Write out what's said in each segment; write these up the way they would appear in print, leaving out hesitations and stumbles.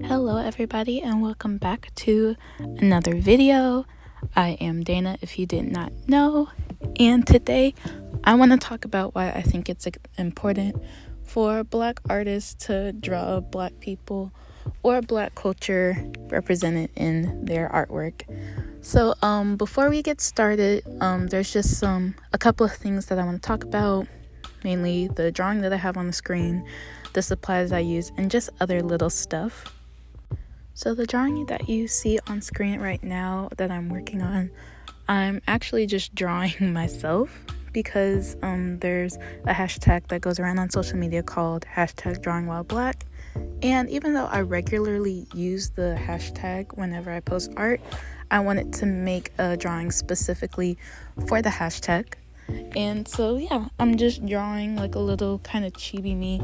Hello everybody and welcome back to another video. I am Dana if you did not know, and today I want to talk about why I think it's important for Black artists to draw Black people or Black culture represented in their artwork. So before we get started, there's just a couple of things that I want to talk about, mainly the drawing that I have on the screen, the supplies I use, and just other little stuff. So the drawing that you see on screen right now that I'm working on, I'm actually just drawing myself because there's a hashtag that goes around on social media called #DrawingWhileBlack. And even though I regularly use the hashtag whenever I post art, I wanted to make a drawing specifically for the hashtag. And so yeah, I'm just drawing like a little kind of chibi me,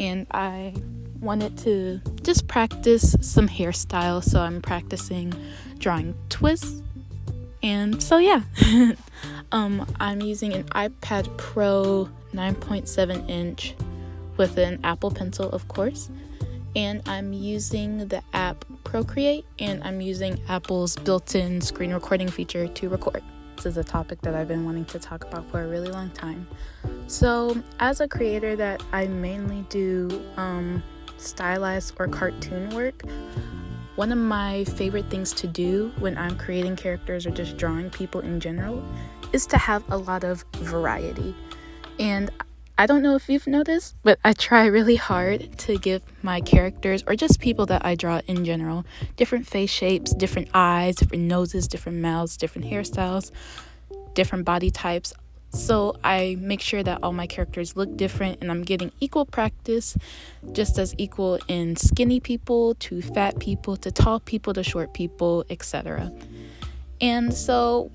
and I wanted to just practice some hairstyles, so I'm practicing drawing twists. And so yeah, I'm using an iPad Pro 9.7 inch with an Apple Pencil, of course, and I'm using the app Procreate, and I'm using Apple's built-in screen recording feature to record. This is a topic that I've been wanting to talk about for a really long time. So as a creator that I mainly do stylized or cartoon work, one of my favorite things to do when I'm creating characters or just drawing people in general is to have a lot of variety. And I don't know if you've noticed, but I try really hard to give my characters, or just people that I draw in general, different face shapes, different eyes, different noses, different mouths, different hairstyles, different body types. So I make sure that all my characters look different, and I'm getting equal practice, just as equal in skinny people to fat people to tall people to short people, etc. And so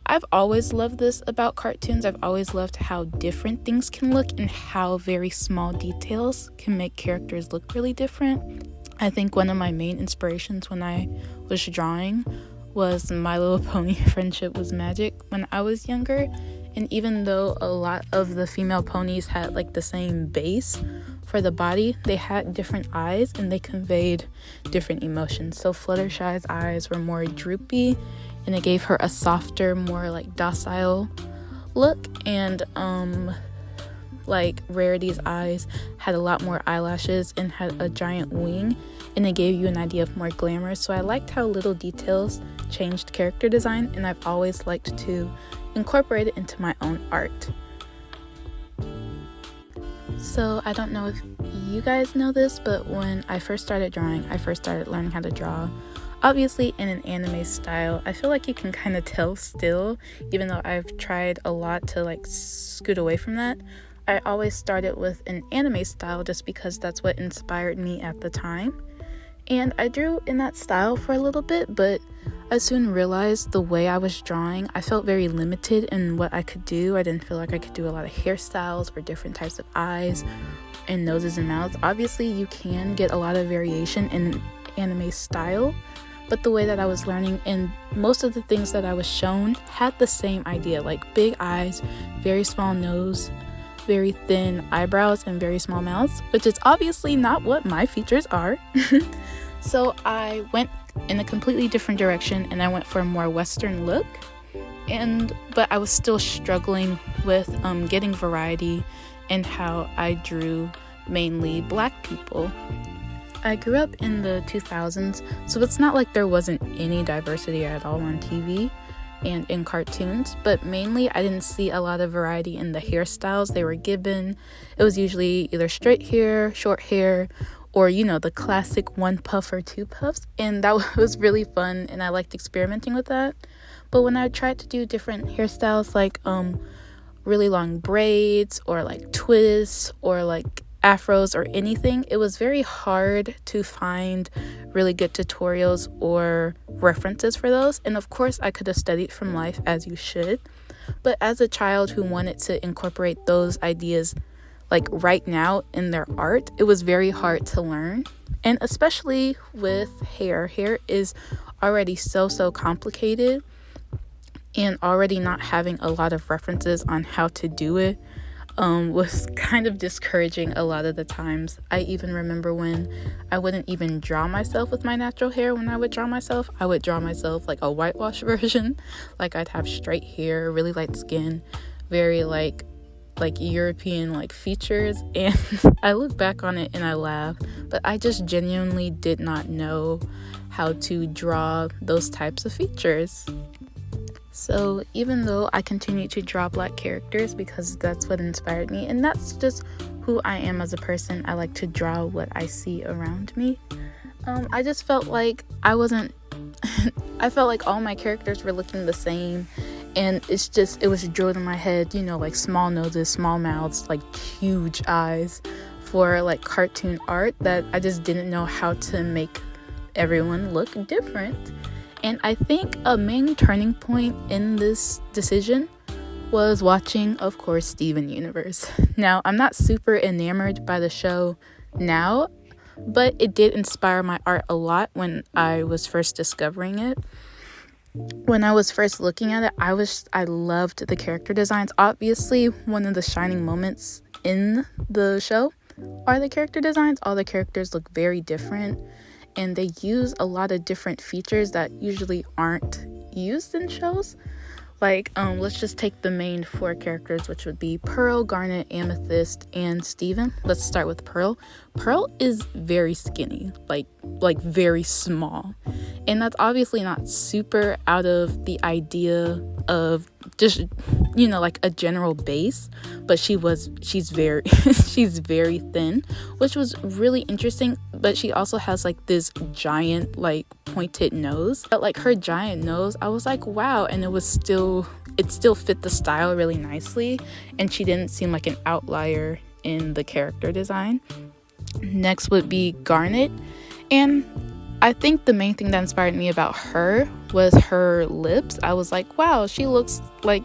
I've always loved this about cartoons. I've always loved how different things can look and how very small details can make characters look really different. I think one of my main inspirations when I was drawing was My Little Pony Friendship Was Magic when I was younger. And even though a lot of the female ponies had like the same base for the body, they had different eyes and they conveyed different emotions. So Fluttershy's eyes were more droopy, and it gave her a softer, more like docile look. And like Rarity's eyes had a lot more eyelashes and had a giant wing, and it gave you an idea of more glamour. So I liked how little details changed character design, and I've always liked to incorporate it into my own art. So I don't know if you guys know this, but when I first started drawing, I first started learning how to draw obviously in an anime style. I feel like you can kind of tell still, even though I've tried a lot to like scoot away from that. I always started with an anime style just because that's what inspired me at the time. And I drew in that style for a little bit, but I soon realized the way I was drawing, I felt very limited in what I could do. I didn't feel like I could do a lot of hairstyles or different types of eyes and noses and mouths. Obviously, you can get a lot of variation in an anime style, but the way that I was learning and most of the things that I was shown had the same idea, like big eyes, very small nose, very thin eyebrows, and very small mouths, which is obviously not what my features are. So I went in a completely different direction, and I went for a more Western look. But I was still struggling with getting variety in how I drew mainly Black people. I grew up in the 2000s, so it's not like there wasn't any diversity at all on TV and in cartoons, but mainly I didn't see a lot of variety in the hairstyles they were given. It was usually either straight hair, short hair, or the classic one puff or two puffs, and that was really fun, and I liked experimenting with that. But when I tried to do different hairstyles, like really long braids or like twists or like afros or anything, it was very hard to find really good tutorials or references for those. And of course I could have studied from life, as you should, but as a child who wanted to incorporate those ideas like right now in their art, it was very hard to learn. And especially with hair is already so complicated, and already not having a lot of references on how to do it was kind of discouraging a lot of the times. I even remember when I wouldn't even draw myself with my natural hair. When I would draw myself, I would draw myself like a whitewash version. Like I'd have straight hair, really light skin, very like European like features, and I look back on it and I laugh, but I just genuinely did not know how to draw those types of features. So even though I continue to draw Black characters because that's what inspired me, and that's just who I am as a person, I like to draw what I see around me. I just felt like I wasn't I felt like all my characters were looking the same, and it was drilled in my head, like small noses, small mouths, like huge eyes for like cartoon art, that I just didn't know how to make everyone look different. And I think a main turning point in this decision was watching, of course, Steven Universe. Now, I'm not super enamored by the show now, but it did inspire my art a lot when I was first discovering it. When I was first looking at it, I loved the character designs. Obviously, one of the shining moments in the show are the character designs. All the characters look very different, and they use a lot of different features that usually aren't used in shows. Like, let's just take the main 4 characters, which would be Pearl, Garnet, Amethyst, and Steven. Let's start with Pearl. Pearl is very skinny, like very small. And that's obviously not super out of the idea of just, like a general base, but she's very, she's very thin, which was really interesting. But she also has like this giant, like pointed nose. But like her giant nose, I was like, wow. And it still fit the style really nicely. And she didn't seem like an outlier in the character design. Next would be Garnet. And I think the main thing that inspired me about her was her lips. I was like, wow, she looks like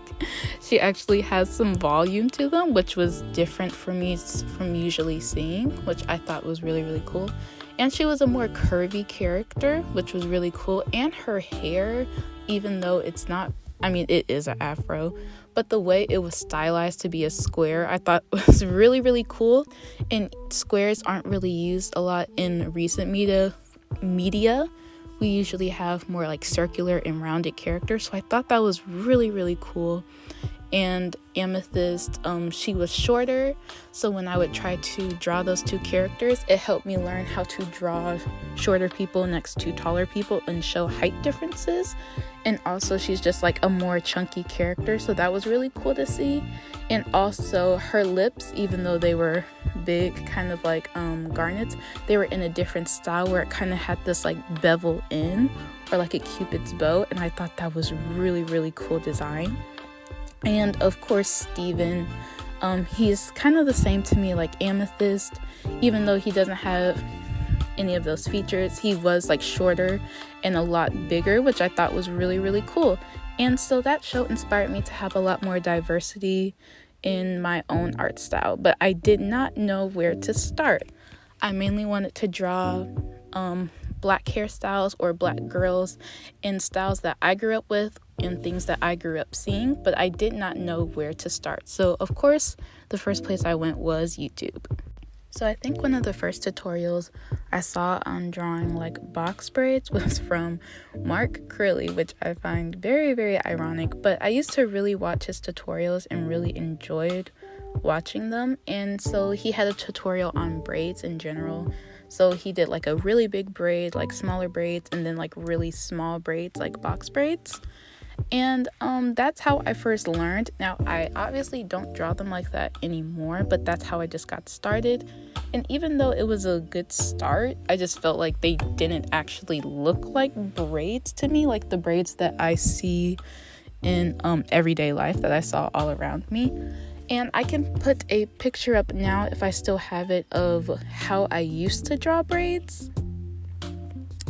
she actually has some volume to them, which was different for me from usually seeing, which I thought was really, really cool. And she was a more curvy character, which was really cool. And her hair, even though it is an afro, but the way it was stylized to be a square, I thought was really, really cool. And squares aren't really used a lot in recent media. We usually have more like circular and rounded characters, so I thought that was really, really cool. And Amethyst, she was shorter, so when I would try to draw those 2 characters, it helped me learn how to draw shorter people next to taller people and show height differences. And also she's just like a more chunky character, so that was really cool to see. And also her lips, even though they were big, kind of like Garnet's, they were in a different style where it kind of had this like bevel in, or like a cupid's bow, and I thought that was really, really cool design. And of course Steven, he's kind of the same to me like Amethyst, even though he doesn't have any of those features. He was like shorter and a lot bigger, which I thought was really, really cool. And so that show inspired me to have a lot more diversity in my own art style, but I did not know where to start. I mainly wanted to draw Black hairstyles or Black girls in styles that I grew up with and things that I grew up seeing, but I did not know where to start. So of course, the first place I went was YouTube. So I think one of the first tutorials I saw on drawing like box braids was from Mark Curley, which I find very, very ironic, but I used to really watch his tutorials and really enjoyed watching them. And so he had a tutorial on braids in general. So he did like a really big braid, like smaller braids, and then like really small braids, like box braids. And that's how I first learned. Now, I obviously don't draw them like that anymore, but that's how I just got started. And even though it was a good start, I just felt like they didn't actually look like braids to me, like the braids that I see in everyday life that I saw all around me. And I can put a picture up now, if I still have it, of how I used to draw braids.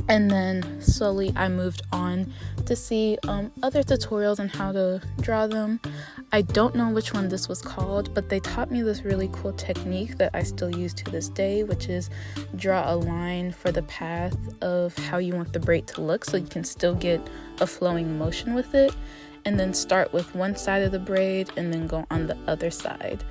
And then slowly I moved on to see other tutorials on how to draw them. I don't know which one this was called, but they taught me this really cool technique that I still use to this day, which is draw a line for the path of how you want the braid to look so you can still get a flowing motion with it. and then start with one side of the braid and then go on the other side.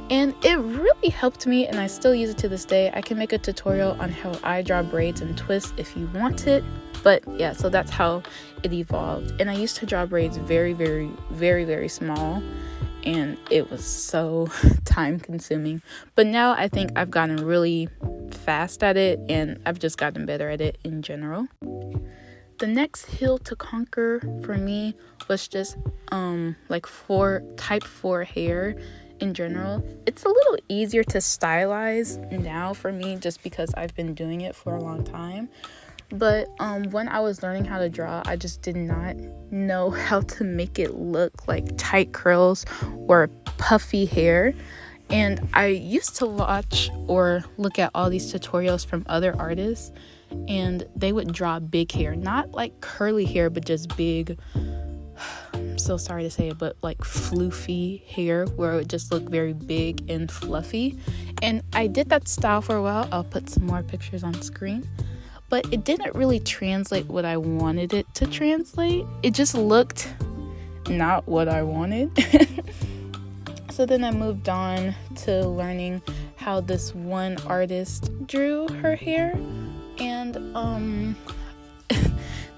And it really helped me, and I still use it to this day. I can make a tutorial on how I draw braids and twists if you want it. But yeah, so that's how it evolved. And I used to draw braids very, very, very, very small, and it was so time consuming. But now I think I've gotten really fast at it, and I've just gotten better at it in general. The next hill to conquer for me was just like type 4 hair in general. It's a little easier to stylize now for me just because I've been doing it for a long time. But when I was learning how to draw, I just did not know how to make it look like tight curls or puffy hair. And I used to watch or look at all these tutorials from other artists, and they would draw big hair, not like curly hair, but just big, I'm so sorry to say it, but like floofy hair where it would just look very big and fluffy. And I did that style for a while. I'll put some more pictures on screen. But it didn't really translate what I wanted it to translate. It just looked not what I wanted. So then I moved on to learning how this one artist drew her hair. And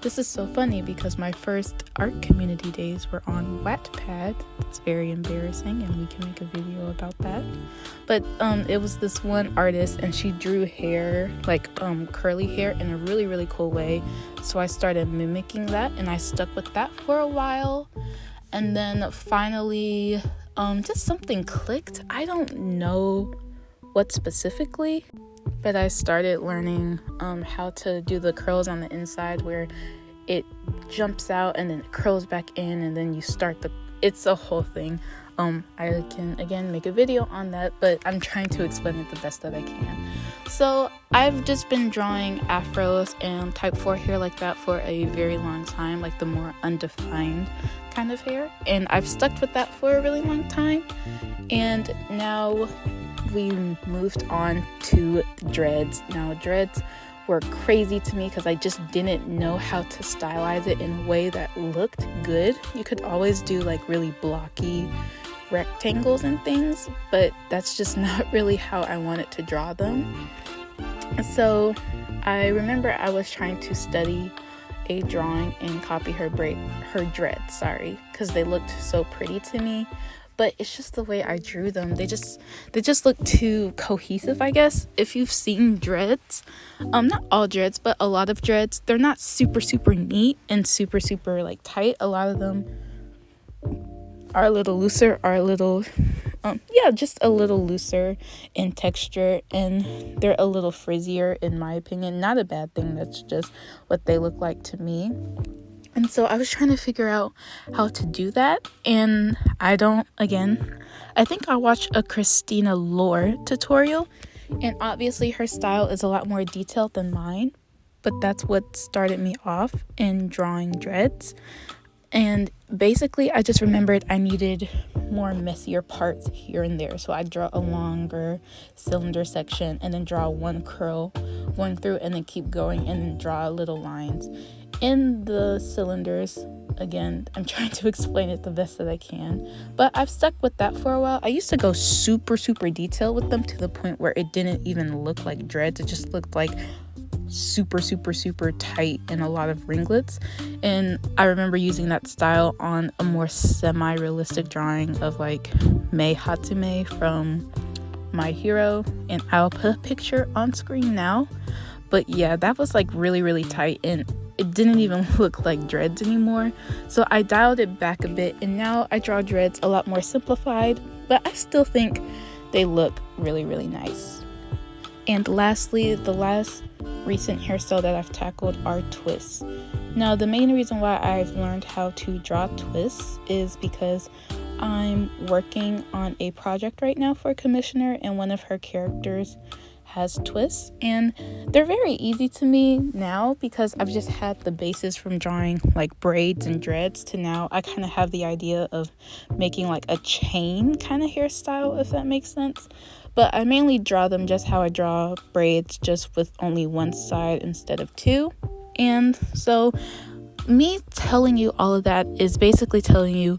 this is so funny because my first art community days were on Wattpad. It's very embarrassing, and we can make a video about that. But it was this one artist, and she drew hair, like curly hair, in a really, really cool way. So I started mimicking that, and I stuck with that for a while. And then finally, just something clicked. I don't know what specifically, but I started learning how to do the curls on the inside where it jumps out and then it curls back in, and then you start it's a whole thing. I can again make a video on that, but I'm trying to explain it the best that I can. So I've just been drawing afros and type 4 hair like that for a very long time, like the more undefined kind of hair, and I've stuck with that for a really long time. And now we moved on to dreads. Now dreads were crazy to me because I just didn't know how to stylize it in a way that looked good. You could always do like really blocky rectangles and things, but that's just not really how I wanted to draw them. So I remember I was trying to study a drawing and copy her dreads, because they looked so pretty to me. But it's just the way I drew them. They just look too cohesive, I guess. If you've seen dreads, not all dreads, but a lot of dreads, they're not super, super neat and super, super like tight. A lot of them are a little looser, just a little looser in texture, and they're a little frizzier in my opinion. Not a bad thing, that's just what they look like to me. And so I was trying to figure out how to do that, and I think I watched a Christina Lore tutorial, and obviously her style is a lot more detailed than mine, but that's what started me off in drawing dreads. And basically I just remembered I needed more messier parts here and there, so I draw a longer cylinder section and then draw one curl going through and then keep going and then draw little lines in the cylinders. Again, I'm trying to explain it the best that I can, but I've stuck with that for a while. I used to go super, super detailed with them to the point where it didn't even look like dreads. It just looked like super, super, super tight and a lot of ringlets. And I remember using that style on a more semi-realistic drawing of like Mei Hatsume from My Hero, and I'll put a picture on screen now. But yeah, that was like really, really tight, and it didn't even look like dreads anymore. So I dialed it back a bit, and now I draw dreads a lot more simplified, but I still think they look really, really nice. And lastly, the last recent hairstyle that I've tackled are twists. Now, the main reason why I've learned how to draw twists is because I'm working on a project right now for a commissioner, and one of her characters has twists, and they're very easy to me now because I've just had the basis from drawing like braids and dreads to now I kind of have the idea of making like a chain kind of hairstyle, if that makes sense. But I mainly draw them just how I draw braids, just with only one side instead of two. And so me telling you all of that is basically telling you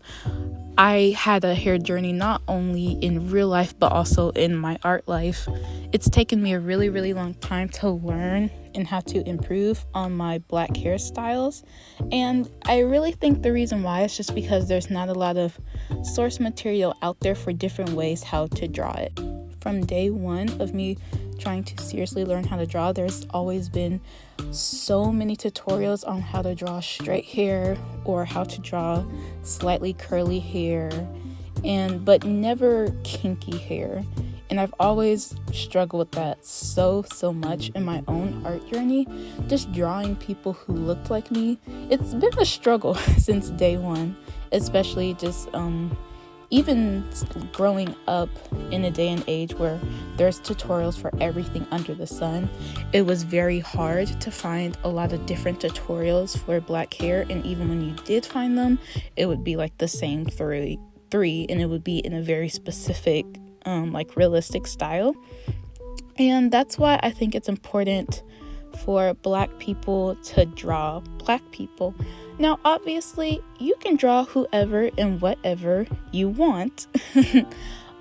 I had a hair journey not only in real life but also in my art life. It's taken me a really, really long time to learn and how to improve on my black hairstyles. And I really think the reason why is just because there's not a lot of source material out there for different ways how to draw it. From day one of me trying to seriously learn how to draw, there's always been so many tutorials on how to draw straight hair or how to draw slightly curly hair, but never kinky hair. And I've always struggled with that so much in my own art journey. Just drawing people who looked like me, it's been a struggle since day one, especially just even growing up in a day and age where there's tutorials for everything under the sun. It was very hard to find a lot of different tutorials for black hair, and even when you did find them, it would be like the same three, and it would be in a very specific like realistic style. And that's why I think it's important for black people to draw black people. Now, obviously, you can draw whoever and whatever you want.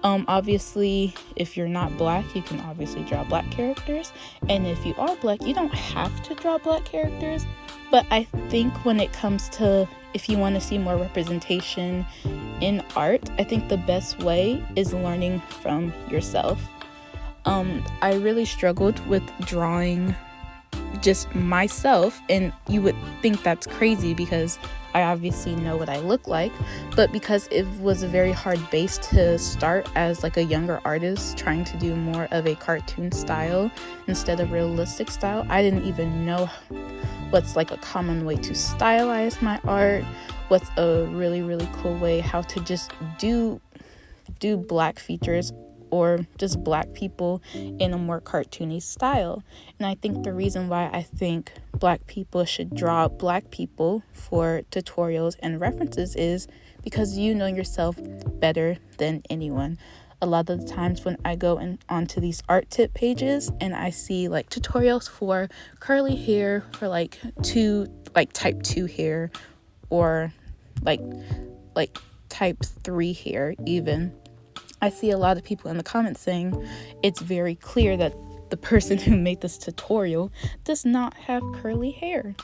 Obviously, if you're not black, you can obviously draw black characters. And if you are black, you don't have to draw black characters. But I think when it comes to if you want to see more representation in art, I think the best way is learning from yourself. I really struggled with drawing just myself, and you would think that's crazy because I obviously know what I look like, but because it was a very hard base to start as like a younger artist trying to do more of a cartoon style instead of realistic style, I didn't even know what's like a common way to stylize my art, what's a really cool way how to just do black features or just black people in a more cartoony style. And I think the reason why I think black people should draw black people for tutorials and references is because you know yourself better than anyone. A lot of the times when I go onto these art tip pages and I see like tutorials for curly hair for like type 2 hair or like type 3 hair even, I see a lot of people in the comments saying it's very clear that the person who made this tutorial does not have curly hair.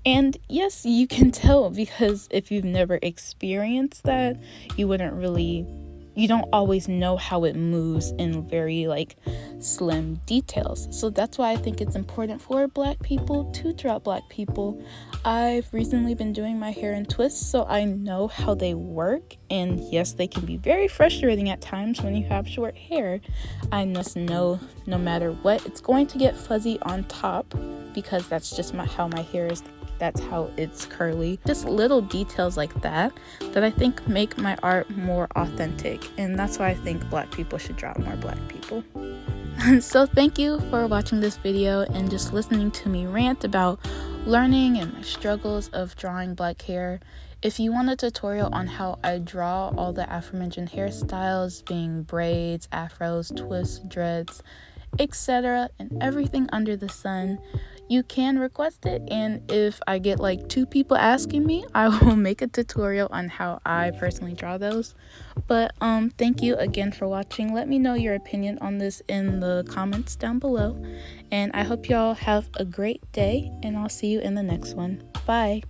And yes, you can tell, because if you've never experienced that, you don't always know how it moves in very like slim details. So that's why I think it's important for black people to draw black people. I've recently been doing my hair in twists, so I know how they work, and yes, they can be very frustrating at times when you have short hair. I just know no matter what, it's going to get fuzzy on top because that's just how my hair is. That's how it's curly. Just little details like that I think make my art more authentic, and that's why I think black people should draw more black people. So thank you for watching this video and just listening to me rant about learning and my struggles of drawing black hair. If you want a tutorial on how I draw all the aforementioned hairstyles, being braids, afros, twists, dreads, etc., and everything under the sun, you can request it, and if I get like 2 people asking me, I will make a tutorial on how I personally draw those. But thank you again for watching. Let me know your opinion on this in the comments down below, and I hope y'all have a great day, and I'll see you in the next one. Bye.